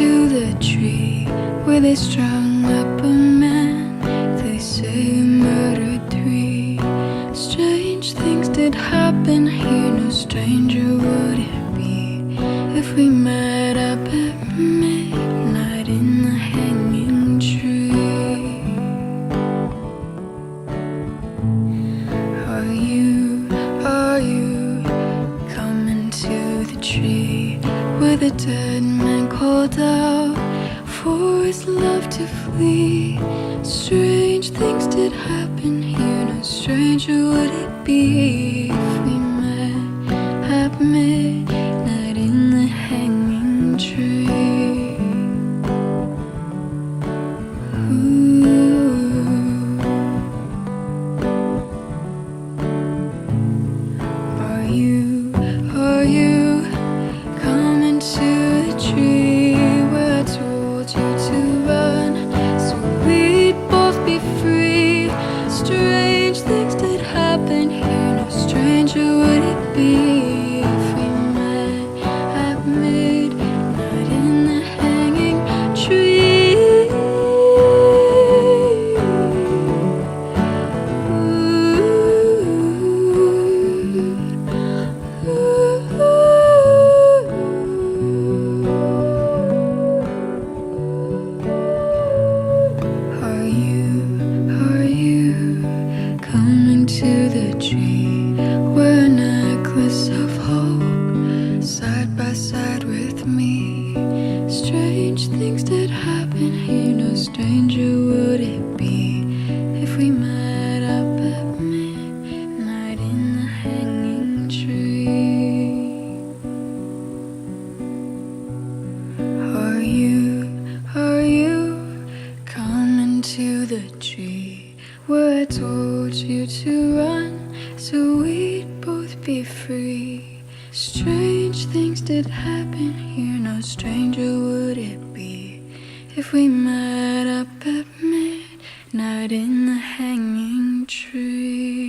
to the tree where they strung up a man. They say he murdered 3. Strange things did happen here. No stranger would it be if we met up at midnight in the hanging tree. Are you coming to the tree where the dead man called out for his love to flee? Strange things did happen here. No stranger would it be if we met at midnight in the hanging tree. Ooh. Are you coming to the tree where I told you to run so we'd both be free? Strange things did happen here. No stranger would it be if we met at midnight in the hanging tree. Are you coming to the tree where a necklace of hope side by side with me? Strange things did happen here. No stranger would it be if we met up at midnight in the hanging tree. Are you coming to the tree where I told you to run so we'd both be free? Strange things did happen here. No stranger would it be if we met up at midnight in the hanging tree.